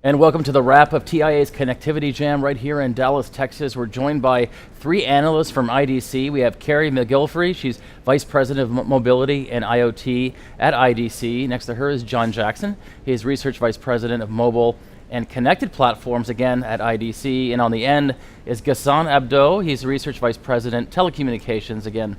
And welcome to the wrap of TIA's Connectivity Jam right here in Dallas, Texas. We're joined by three analysts from IDC. We have Carrie McGilfrey. She's Vice President of Mobility and IoT at IDC. Next to her is John Jackson. He is Research Vice President of Mobile and Connected Platforms, again, at IDC. And on the end is Ghassan Abdo. He's Research Vice President, Telecommunications, again,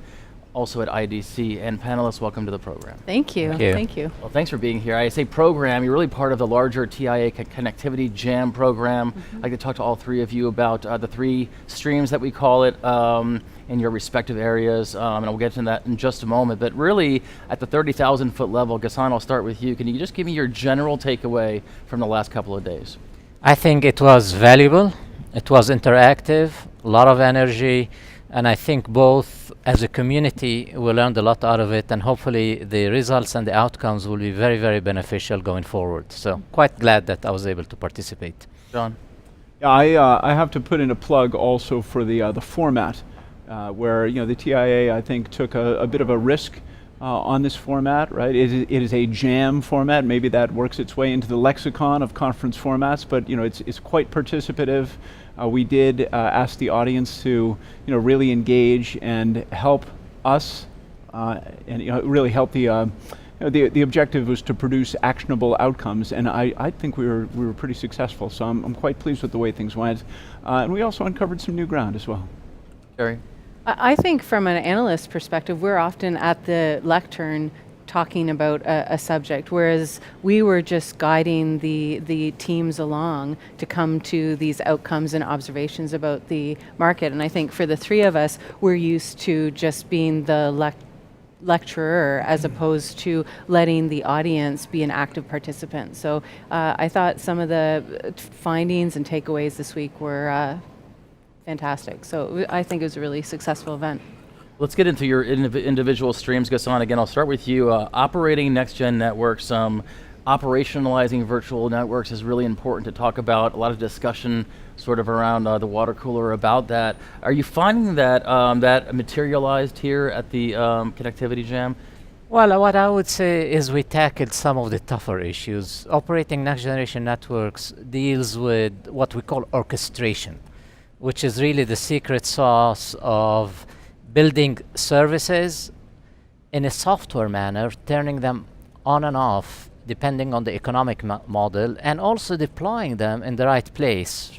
also at IDC. And panelists, welcome to the program. Thank you. Thank you. Well, thanks for being here. I say program, you're really part of the larger TIA Connectivity Jam program. I'd like to talk to all three of you about the three streams that we call it in your respective areas, and we'll get into that in just a moment. But really, at the 30,000 foot level, Ghassan, I'll start with you. Can you just give me your general takeaway from the last couple of days? I think it was valuable, it was interactive, a lot of energy, and I think both as a community we learned a lot out of it, and hopefully the results and the outcomes will be very, very beneficial going forward. So quite glad that I was able to participate. John? Yeah, I have to put in a plug also for the format, where the TIA I think took a bit of a risk on this format, right? It is a jam format. Maybe that works its way into the lexicon of conference formats, but it's quite participative. We did ask the audience to really engage and help us, and really help the objective was to produce actionable outcomes, and I think we were pretty successful. So I'm quite pleased with the way things went, and we also uncovered some new ground as well. Carrie? I think from an analyst perspective, we're often at the lectern talking about a subject, whereas we were just guiding the teams along to come to these outcomes and observations about the market. And I think for the three of us, we're used to just being the lecturer as opposed to letting the audience be an active participant. So I thought some of the findings and takeaways this week were fantastic. So I think it was a really successful event. Let's get into your individual streams. Ghassan, again, I'll start with you. Operating next-gen networks, operationalizing virtual networks is really important to talk about. A lot of discussion sort of around the water cooler about that. Are you finding that that materialized here at the Connectivity Jam? Well, what I would say is we tackled some of the tougher issues. Operating next-generation networks deals with what we call orchestration, which is really the secret sauce of building services in a software manner, turning them on and off depending on the economic model, and also deploying them in the right place.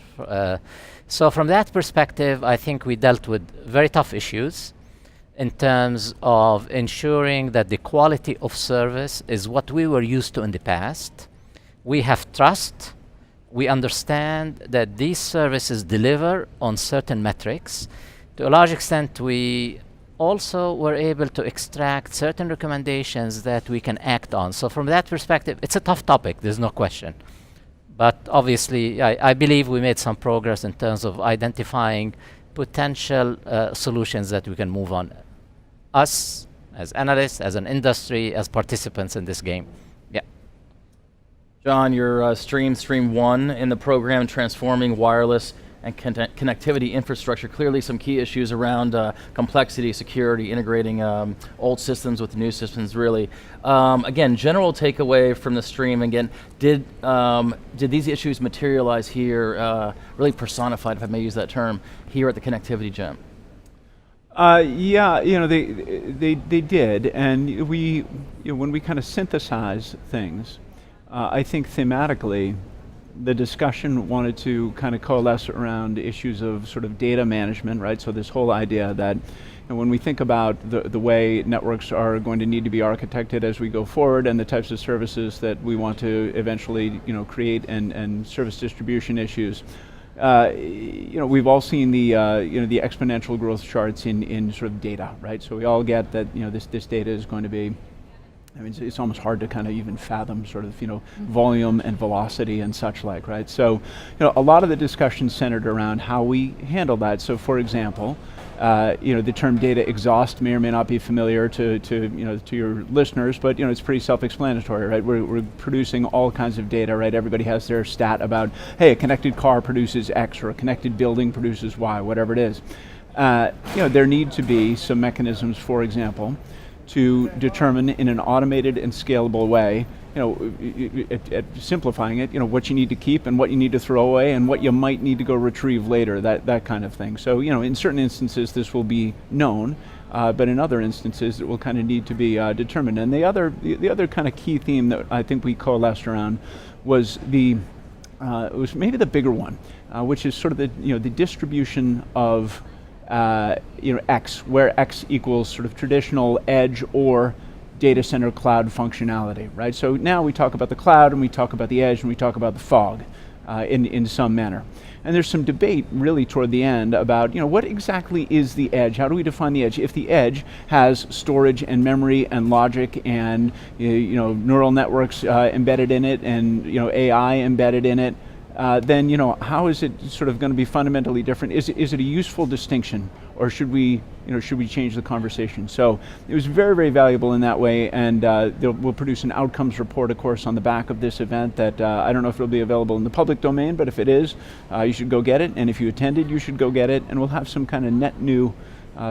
So from that perspective, I think we dealt with very tough issues in terms of ensuring that the quality of service is what we were used to in the past. We have trust. We understand that these services deliver on certain metrics. To a large extent, we also were able to extract certain recommendations that we can act on. So from that perspective, it's a tough topic, there's no question. But obviously, I believe we made some progress in terms of identifying potential solutions that we can move on. Us, as analysts, as an industry, as participants in this game. Yeah. John, your stream one in the program, Transforming Wireless and Connectivity Infrastructure. Clearly some key issues around complexity, security, integrating old systems with new systems, really. Again, general takeaway from the stream, again, did these issues materialize here, really personified, if I may use that term, here at the Connectivity Jam? Yeah, they did, and we, when we kind of synthesize things, I think thematically, the discussion wanted to kind of coalesce around issues of sort of data management, right? So this whole idea that when we think about the way networks are going to need to be architected as we go forward, and the types of services that we want to eventually create, and service distribution issues, we've all seen the the exponential growth charts in sort of data, right? So we all get that this data is going to be, I mean, it's almost hard to kind of even fathom sort of, volume and velocity and such like, right? So, a lot of the discussion centered around how we handle that. So, for example, the term data exhaust may or may not be familiar to your listeners, but it's pretty self-explanatory, right? We're producing all kinds of data, right? Everybody has their stat about, hey, a connected car produces X, or a connected building produces Y, whatever it is. There need to be some mechanisms, for example, to determine in an automated and scalable way at simplifying it, what you need to keep and what you need to throw away and what you might need to go retrieve later, that kind of thing. So, in certain instances this will be known, but in other instances it will kind of need to be determined. And the other kind of key theme that I think we coalesced around was it was maybe the bigger one, which is sort of the distribution of X, where X equals sort of traditional edge or data center cloud functionality, right? So now we talk about the cloud and we talk about the edge and we talk about the fog in some manner. And there's some debate really toward the end about, what exactly is the edge? How do we define the edge? If the edge has storage and memory and logic and neural networks embedded in it and AI embedded in it, then how is it sort of going to be fundamentally different? Is it a useful distinction, or should we change the conversation? So it was very, very valuable in that way, and we'll produce an outcomes report, of course, on the back of this event that I don't know if it'll be available in the public domain, but if it is, you should go get it, and if you attended, you should go get it, and we'll have some kind of net new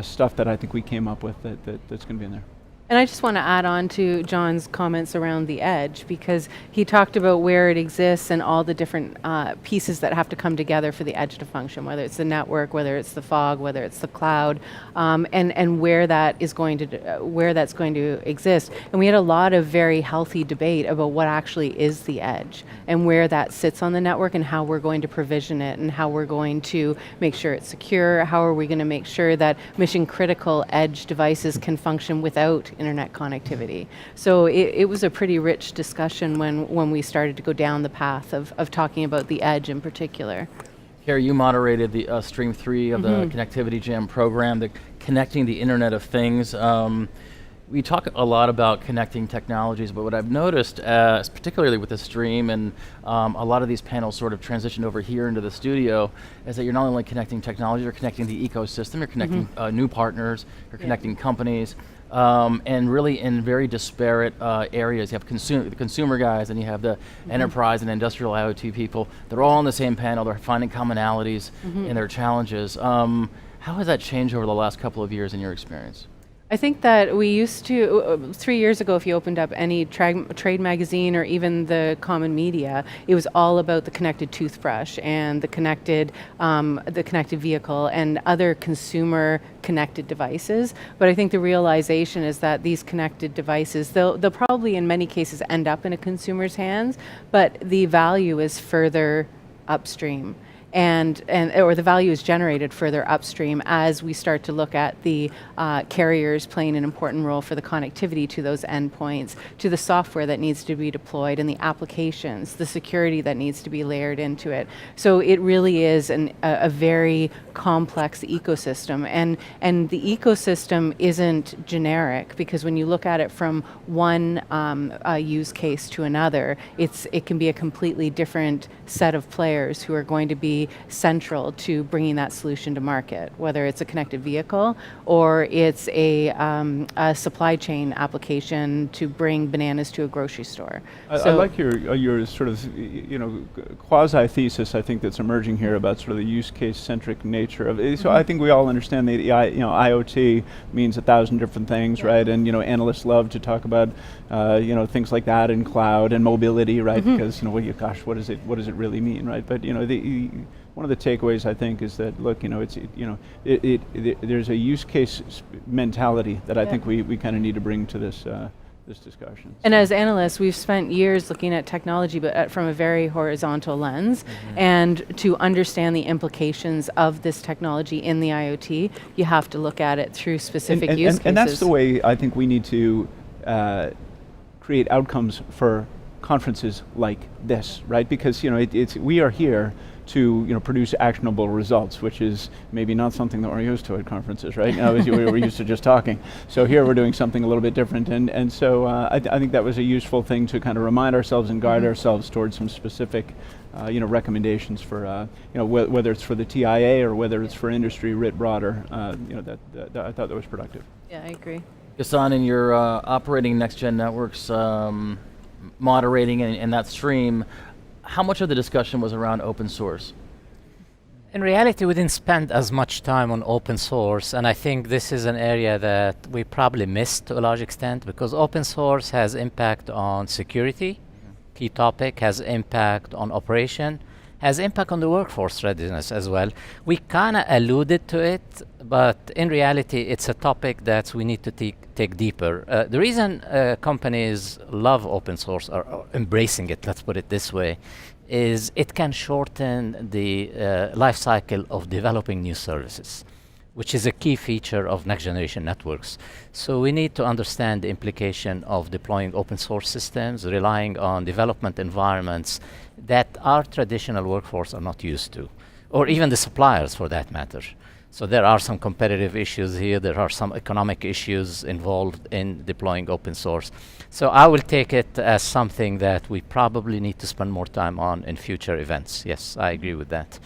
stuff that I think we came up with that's going to be in there. And I just want to add on to John's comments around the edge, because he talked about where it exists and all the different pieces that have to come together for the edge to function, whether it's the network, whether it's the fog, whether it's the cloud, and where that is going to where that's going to exist. And we had a lot of very healthy debate about what actually is the edge and where that sits on the network and how we're going to provision it and how we're going to make sure it's secure. How are we going to make sure that mission critical edge devices can function without internet connectivity? So it was a pretty rich discussion when we started to go down the path of talking about the edge in particular. Carrie, you moderated the stream 3 of the Connectivity Jam program, the Connecting the Internet of Things. We talk a lot about connecting technologies, but what I've noticed, particularly with the stream and a lot of these panels sort of transitioned over here into the studio, is that you're not only connecting technology, you're connecting the ecosystem, you're connecting new partners, you're connecting companies, and really in very disparate areas. You have the consumer guys and you have the enterprise and industrial IoT people. They're all on the same panel, they're finding commonalities in their challenges. How has that changed over the last couple of years in your experience? I think that we used to, 3 years ago, if you opened up any trade magazine or even the common media, it was all about the connected toothbrush and the connected vehicle and other consumer connected devices. But I think the realization is that these connected devices, they'll probably in many cases end up in a consumer's hands, but the value is further upstream. Or the value is generated further upstream as we start to look at the carriers playing an important role for the connectivity to those endpoints, to the software that needs to be deployed and the applications, the security that needs to be layered into it. So it really is a very complex ecosystem, and the ecosystem isn't generic, because when you look at it from one use case to another, it can be a completely different set of players who are going to be central to bringing that solution to market, whether it's a connected vehicle or it's a supply chain application to bring bananas to a grocery store. I like your sort of quasi thesis. I think that's emerging here about sort of the use case centric nature of it. So I think we all understand that IoT means 1,000 different things, right? And analysts love to talk about things like that in cloud and mobility, right? Because gosh, what does it really mean, right? But one of the takeaways I think is that look, there's a use case mentality that I think we kind of need to bring to this discussion. And as analysts, we've spent years looking at technology, but from a very horizontal lens. And to understand the implications of this technology in the IoT, you have to look at it through specific use cases. And that's the way I think we need to create outcomes for conferences like this, right? Because we are here to produce actionable results, which is maybe not something that we're used to at conferences, right? We're used to just talking. So here we're doing something a little bit different, and so I think that was a useful thing to kind of remind ourselves and guide ourselves towards some specific recommendations for whether it's for the TIA or whether it's for industry writ broader. That I thought that was productive. Yeah, I agree. Ghassan, in your operating next-gen networks, moderating and that stream, how much of the discussion was around open source? In reality, we didn't spend as much time on open source, and I think this is an area that we probably missed to a large extent because open source has impact on security, key topic, has impact on operation, has impact on the workforce readiness as well. We kind of alluded to it, but in reality, it's a topic that we need to take deeper. The reason companies love open source or embracing it, let's put it this way, is it can shorten the life cycle of developing new services, which is a key feature of next generation networks. So we need to understand the implication of deploying open source systems, relying on development environments that our traditional workforce are not used to, or even the suppliers for that matter. So there are some competitive issues here, there are some economic issues involved in deploying open source. So I will take it as something that we probably need to spend more time on in future events. Yes, I agree with that.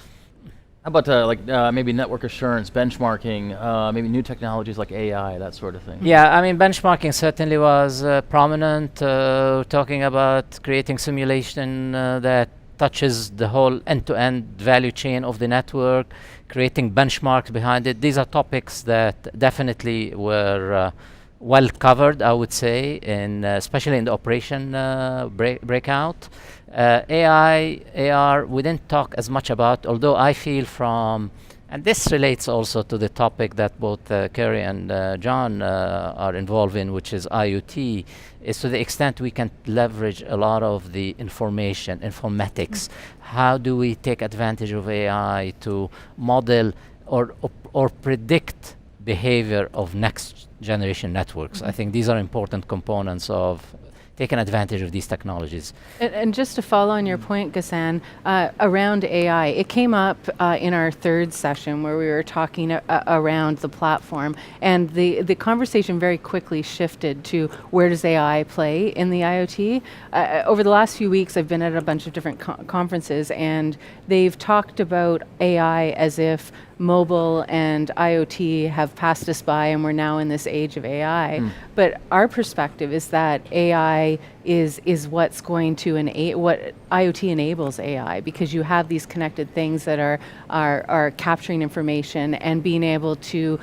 How about maybe network assurance, benchmarking, maybe new technologies like AI, that sort of thing? Yeah, I mean, benchmarking certainly was prominent, talking about creating simulation that touches the whole end-to-end value chain of the network, creating benchmarks behind it. These are topics that definitely were well covered, I would say, especially in the operation breakout. AI, AR, we didn't talk as much about, although I feel and this relates also to the topic that both Kerry and John are involved in, which is IoT, is to the extent we can leverage a lot of the informatics. How do we take advantage of AI to model or predict behavior of next generation networks? I think these are important components of taking advantage of these technologies. And just to follow on your point, Ghassan, around AI, it came up in our third session where we were talking around the platform, and the conversation very quickly shifted to where does AI play in the IoT. Over the last few weeks, I've been at a bunch of different conferences, and they've talked about AI as if mobile and IoT have passed us by and we're now in this age of AI. But our perspective is that AI is what's going to what IoT enables AI, because you have these connected things that are capturing information and being able to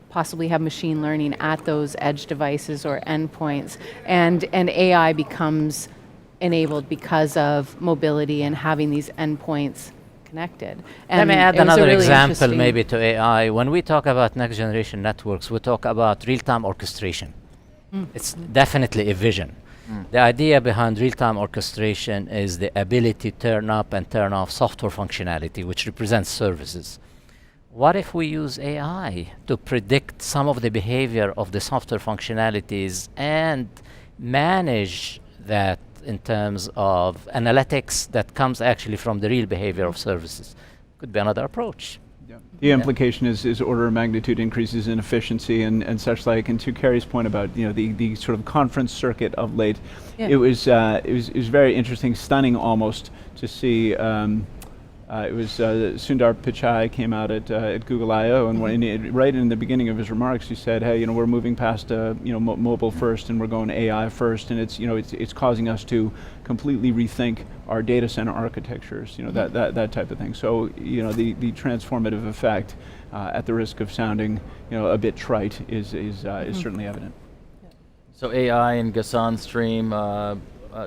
possibly have machine learning at those edge devices or endpoints, and AI becomes enabled because of mobility and having these endpoints connected. Let me add it was a another really example interesting- maybe to AI. When we talk about next generation networks, we talk about real-time orchestration. It's definitely a vision. The idea behind real-time orchestration is the ability to turn up and turn off software functionality, which represents services. What if we use AI to predict some of the behavior of the software functionalities and manage that in terms of analytics that comes actually from the real behavior of services? Could be another approach. The implication is order of magnitude increases in efficiency and such like. And to Kerry's point about the sort of conference circuit of late, it was very interesting, stunning almost to see. It was Sundar Pichai came out at Google I/O, and right in the beginning of his remarks, he said, "Hey, we're moving past mobile first, and we're going AI first, and it's causing us to completely rethink our data center architectures, that type of thing." So the transformative effect, at the risk of sounding a bit trite, is certainly evident. So AI and Ghassan's stream,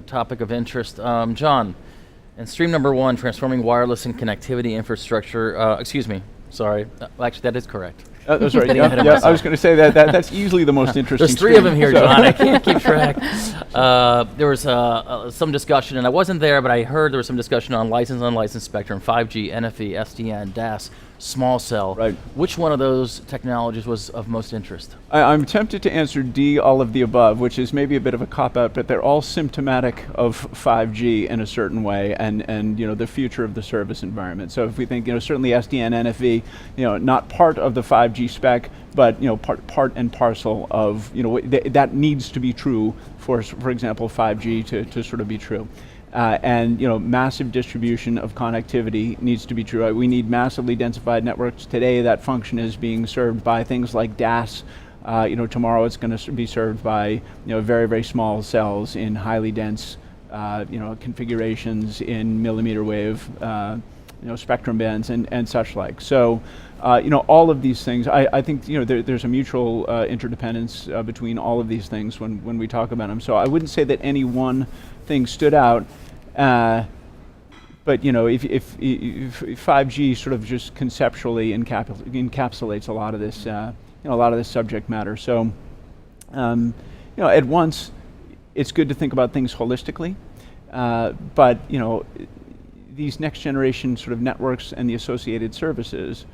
topic of interest. John. And stream number 1, transforming wireless and connectivity infrastructure. Excuse me, sorry. Actually, that is correct. That's right. Getting ahead of I myself. was going to say that's easily the most interesting. There's 3 of them here, so. John. I can't keep track. There was some discussion, and I wasn't there, but I heard there was some discussion on licensed, unlicensed spectrum, 5G, NFV, SDN, DAS, small cell. Right. Which one of those technologies was of most interest? I'm tempted to answer D, all of the above, which is maybe a bit of a cop-out, but they're all symptomatic of 5G in a certain way, and the future of the service environment. So if we think, certainly SDN, NFV, not part of the 5G spec, but part and parcel of that needs to be true for example 5G to sort of be true. And massive distribution of connectivity needs to be true. We need massively densified networks. Today that function is being served by things like DAS. Tomorrow it's going to be served by very, very small cells in highly dense configurations in millimeter wave spectrum bands and such like. So, all of these things, I think there's a mutual interdependence between all of these things when we talk about them. So I wouldn't say that any one thing stood out. But if 5G sort of just conceptually encapsulates a lot of this, a lot of this subject matter. So, at once, it's good to think about things holistically. But these next generation sort of networks and the associated services,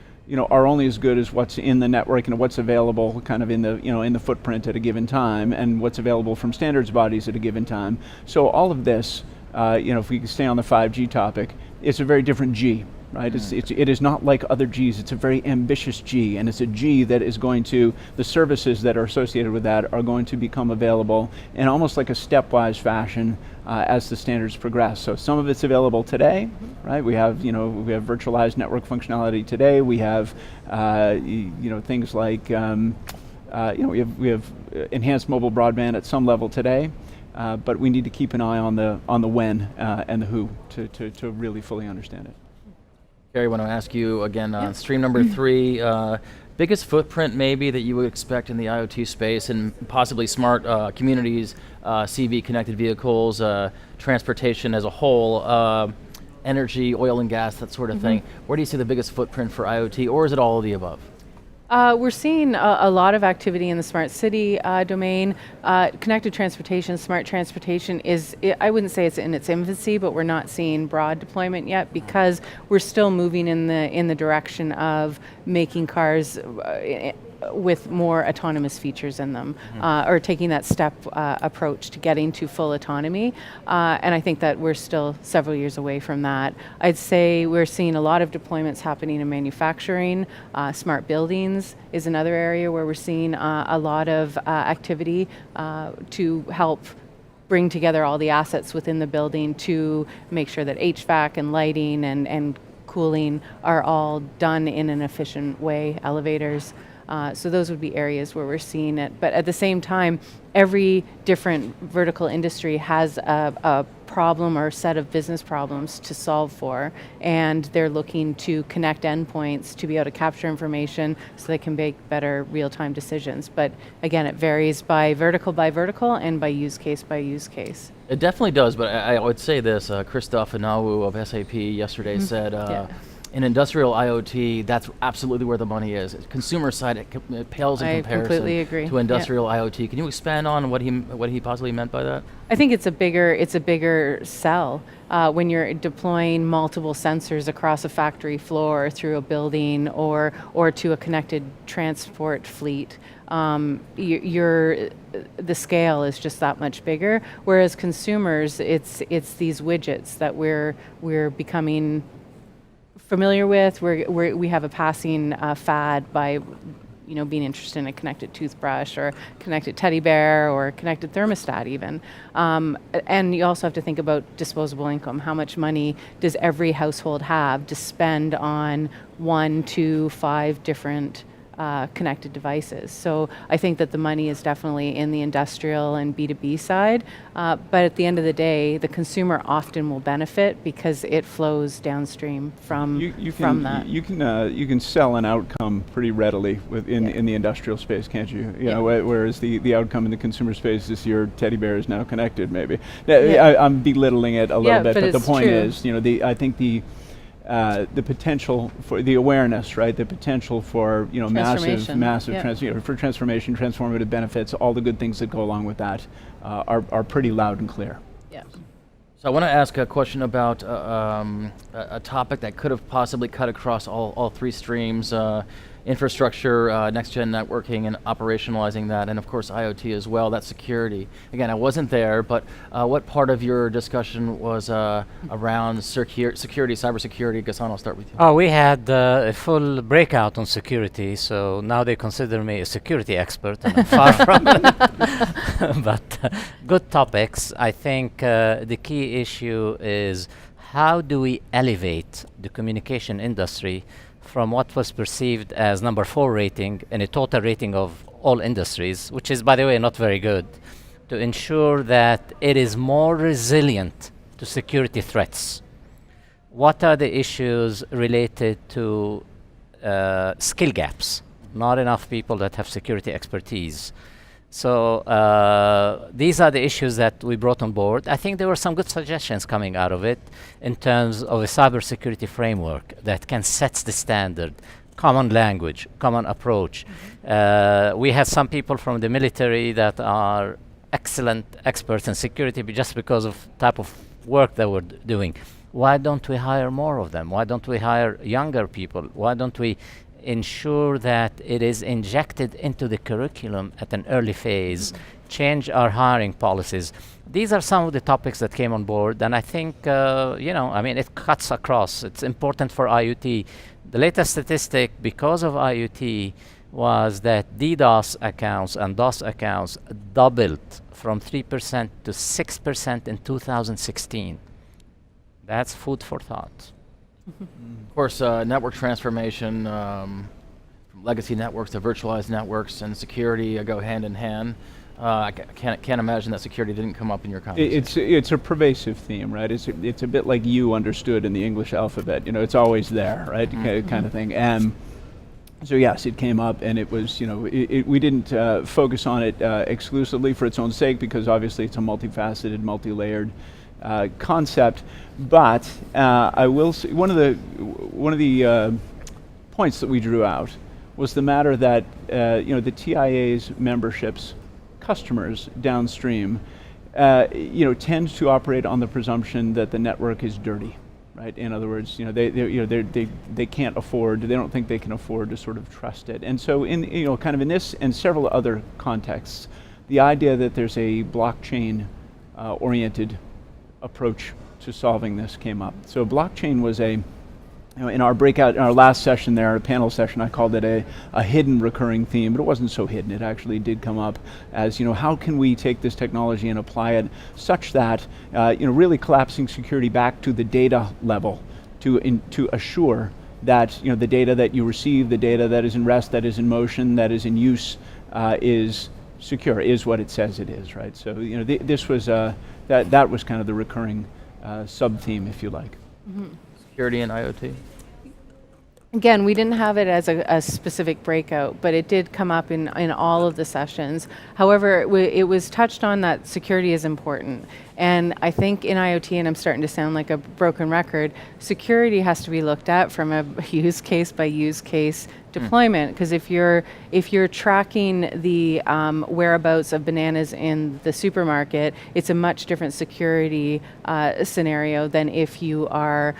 are only as good as what's in the network and what's available kind of in the in the footprint at a given time, and what's available from standards bodies at a given time. So all of this. If we can stay on the 5G topic, it's a very different G, right? It is not like other Gs. It's a very ambitious G, and it's a G that is going to, the services that are associated with that are going to become available in almost like a stepwise fashion as the standards progress. So some of it's available today, right? We have virtualized network functionality today. We have, things like, we have enhanced mobile broadband at some level today. But we need to keep an eye on the when and the who to really fully understand it. Carrie, I want to ask you again on stream number 3, biggest footprint maybe that you would expect in the IoT space and possibly smart communities, CV connected vehicles, transportation as a whole, energy, oil and gas, that sort of thing. Where do you see the biggest footprint for IoT, or is it all of the above? We're seeing a lot of activity in the smart city domain. Connected transportation, smart transportation I wouldn't say it's in its infancy, but we're not seeing broad deployment yet because we're still moving in the direction of making cars with more autonomous features in them, or taking that step approach to getting to full autonomy. And I think that we're still several years away from that. I'd say we're seeing a lot of deployments happening in manufacturing. Smart buildings is another area where we're seeing a lot of activity to help bring together all the assets within the building to make sure that HVAC and lighting and cooling are all done in an efficient way, elevators. So those would be areas where we're seeing it. But at the same time, every different vertical industry has a problem or a set of business problems to solve for, and they're looking to connect endpoints to be able to capture information so they can make better real-time decisions. But again, it varies by vertical and by use case. It definitely does, but I would say this, Christoph Inawu of SAP yesterday said, in industrial IoT, that's absolutely where the money is. Consumer side, it pales in comparison completely agree. to industrial IoT. Can you expand on what he possibly meant by that? I think it's a bigger sell when you're deploying multiple sensors across a factory floor, through a building, or to a connected transport fleet. The scale is just that much bigger. Whereas consumers, it's these widgets that we're becoming familiar with. We have a passing fad by being interested in a connected toothbrush or connected teddy bear or connected thermostat even. And you also have to think about disposable income. How much money does every household have to spend on 1, 2, 5 different connected devices? So I think that the money is definitely in the industrial and B2B side, but at the end of the day, the consumer often will benefit because it flows downstream from that. You can sell an outcome pretty readily in the industrial space, can't you? Whereas the outcome in the consumer space is your teddy bear is now connected. Maybe I'm belittling it a little bit, but the point is, I think the potential for the awareness, right? The potential for massive for transformation, transformative benefits, all the good things that go along with that are pretty loud and clear. Yeah. So I want to ask a question about a topic that could have possibly cut across all 3 streams. Infrastructure, next-gen networking, and operationalizing that, and of course IoT as well, that's security. Again, I wasn't there, but what part of your discussion was around security, cybersecurity? Ghassan, I'll start with you. Oh, we had a full breakout on security, so now they consider me a security expert, and I'm far from it. But good topics. I think the key issue is how do we elevate the communication industry from what was perceived as number 4 rating in a total rating of all industries, which is, by the way, not very good, to ensure that it is more resilient to security threats. what are the issues related to skill gaps? Not enough people that have security expertise. So these are the issues that we brought on board. I think there were some good suggestions coming out of it in terms of a cybersecurity framework that can set the standard, common language, common approach. We had some people from the military that are excellent experts in security just because of type of work they were doing. Why don't we hire more of them? Why don't we hire younger people? Why don't we ensure that it is injected into the curriculum at an early phase, change our hiring policies? These are some of the topics that came on board, and I think, it cuts across. It's important for IoT. The latest statistic, because of IoT, was that DDoS accounts and DOS accounts doubled from 3% to 6% in 2016. That's food for thought. Of course, network transformation from legacy networks to virtualized networks and security go hand in hand. I can't imagine that security didn't come up in your conversation. It's a pervasive theme, right? It's a bit like you understood in the English alphabet. It's always there, right? Kind of thing. And so yes, it came up, and it was, we didn't focus on it exclusively for its own sake, because obviously it's a multifaceted, multi-layered concept. But I will say one of the points that we drew out was the matter that the TIA's memberships, customers downstream, tend to operate on the presumption that the network is dirty, right? In other words, they can't afford, they don't think they can afford to sort of trust it. And so in kind of in this and several other contexts, the idea that there's a blockchain oriented approach to solving this came up. So blockchain was in our breakout, in our last session there, our panel session, I called it a hidden recurring theme, but it wasn't so hidden. It actually did come up as, how can we take this technology and apply it such that, really collapsing security back to the data level to assure that, the data that you receive, the data that is in rest, that is in motion, that is in use, is secure, is what it says it is, right? So, this was, that was kind of the recurring sub-theme, if you like. Security and IoT? Again, we didn't have it as a specific breakout, but it did come up in all of the sessions. However, it was touched on that security is important. And I think in IoT, and I'm starting to sound like a broken record, security has to be looked at from a use case by use case deployment. Because if you're tracking the whereabouts of bananas in the supermarket, it's a much different security scenario than if you are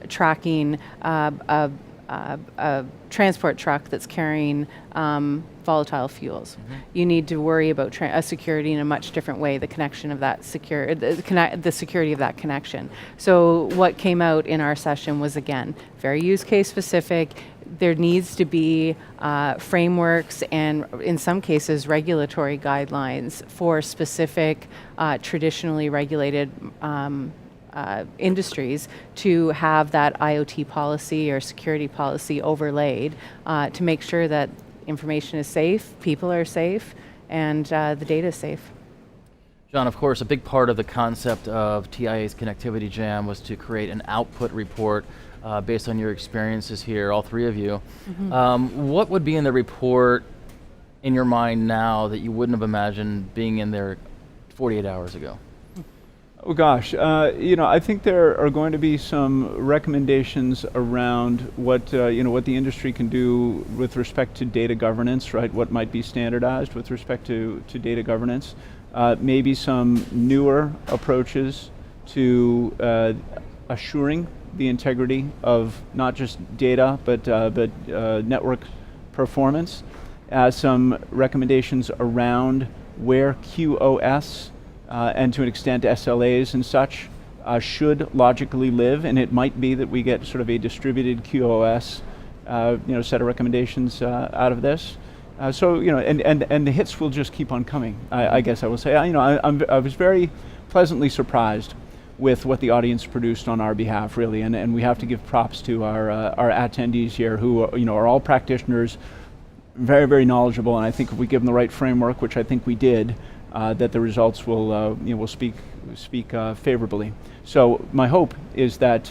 tracking a transport truck that's carrying volatile fuels. You need to worry about security in a much different way, the connection of that the security of that connection. So what came out in our session was, again, very use case specific. There needs to be frameworks and, in some cases, regulatory guidelines for specific traditionally regulated industries to have that IoT policy or security policy overlaid to make sure that information is safe, people are safe, and the data is safe. John, of course, a big part of the concept of TIA's Connectivity Jam was to create an output report based on your experiences here, all three of you. What would be in the report in your mind now that you wouldn't have imagined being in there 48 hours ago? Oh gosh, I think there are going to be some recommendations around what what the industry can do with respect to data governance, right? What might be standardized with respect to data governance. Maybe some newer approaches to assuring the integrity of not just data but network performance. Some recommendations around where QoS and to an extent SLAs and such should logically live, and it might be that we get sort of a distributed QoS set of recommendations out of this. So and the hits will just keep on coming. I guess I will say. I was very pleasantly surprised with what the audience produced on our behalf, really, and we have to give props to our attendees here, who are all practitioners, very, very knowledgeable, and I think if we give them the right framework, which I think we did, that the results will speak favorably. So my hope is that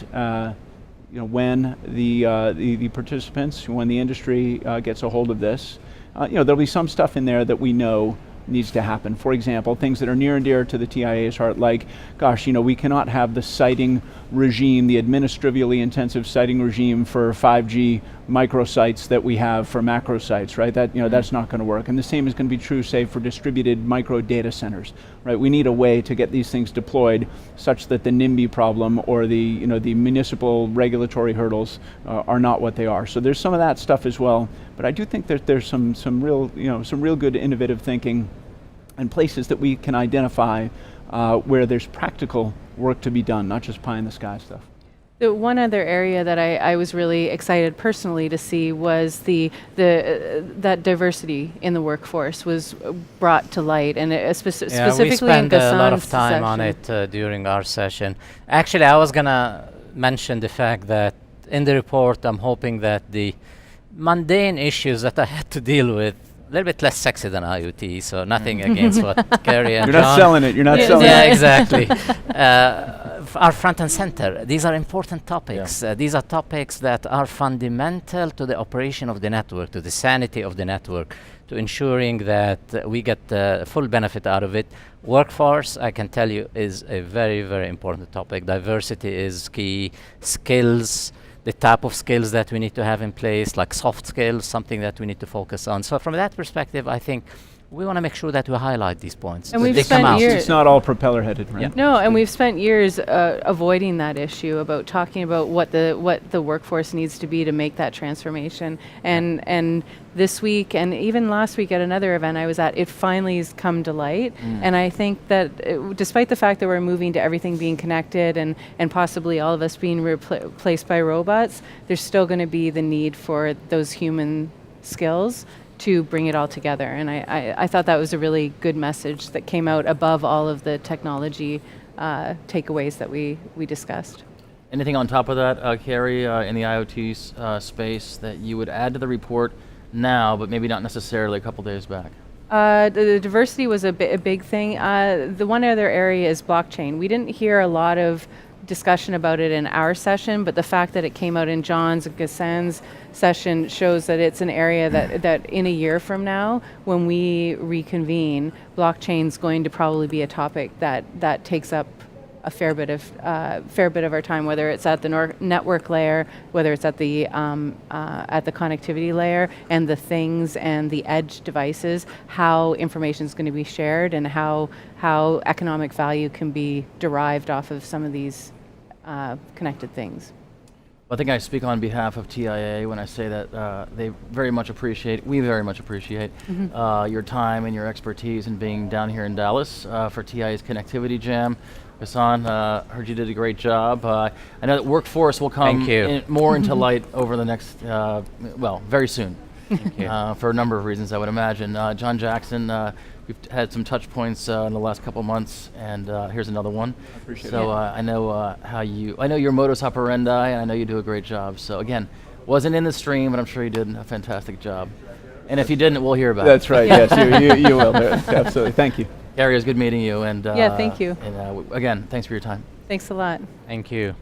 when the participants, when the industry gets a hold of this, there'll be some stuff in there that we know needs to happen. For example, things that are near and dear to the TIA's heart, like, gosh, we cannot have the siting regime, the administratively intensive siting regime for 5G microsites that we have for macro sites, right? That's not going to work. And the same is going to be true, say, for distributed micro data centers, right? We need a way to get these things deployed such that the NIMBY problem or the municipal regulatory hurdles are not what they are. So there's some of that stuff as well. But I do think that there's some real good innovative thinking and places that we can identify where there's practical work to be done, not just pie in the sky stuff. The one other area that I was really excited personally to see was that diversity in the workforce was brought to light, and specifically we spent in a lot of Ghassan's time on section. it during our session. Actually, I was gonna mention the fact that in the report, I'm hoping that the mundane issues that I had to deal with, a little bit less sexy than IoT, so nothing against what Carrie and You're not John. selling it. You're not Yeah, selling Yeah, it. exactly. Are front and center. These are important topics. These are topics that are fundamental to the operation of the network, to the sanity of the network, to ensuring that we get full benefit out of it. Workforce, I can tell you, is a very, very important topic. Diversity is key. Skills, the type of skills that we need to have in place, like soft skills, something that we need to focus on. So from that perspective, I think we want to make sure that we highlight these points. And that we've they come spent out. years- It's not all propeller headed, right? Yeah. No, and we've spent years avoiding that issue about talking about what the workforce needs to be to make that transformation. And this week and even last week at another event I was at, it finally has come to light. And I think that despite the fact that we're moving to everything being connected and possibly all of us being replaced by robots, there's still going to be the need for those human skills to bring it all together. And I thought that was a really good message that came out above all of the technology takeaways that we discussed. Anything on top of that, Carrie, in the IoT space that you would add to the report now, but maybe not necessarily a couple days back? The diversity was a big thing. The one other area is blockchain. We didn't hear a lot of discussion about it in our session, but the fact that it came out in John's and Ghassan's session shows that it's an area that in a year from now, when we reconvene, blockchain's going to probably be a topic that takes up a fair bit of our time, whether it's at the network layer, whether it's at the connectivity layer, and the things and the edge devices, how information is going to be shared, and how economic value can be derived off of some of these connected things. I think I speak on behalf of TIA when I say that we very much appreciate your time and your expertise in being down here in Dallas for TIA's Connectivity Jam. Ghassan, heard you did a great job. I know that workforce will come more into light over the next, very soon. Thank you. For a number of reasons, I would imagine. John Jackson, we've had some touch points in the last couple months, and here's another one. I appreciate so I know I know your modus operandi, and I know you do a great job. So again, wasn't in the stream, but I'm sure you did a fantastic job. And if you didn't, we'll hear about it. That's right. Yes, you will. Absolutely. Thank you. Gary, it was good meeting you. And Yeah, thank you. And again, thanks for your time. Thanks a lot. Thank you.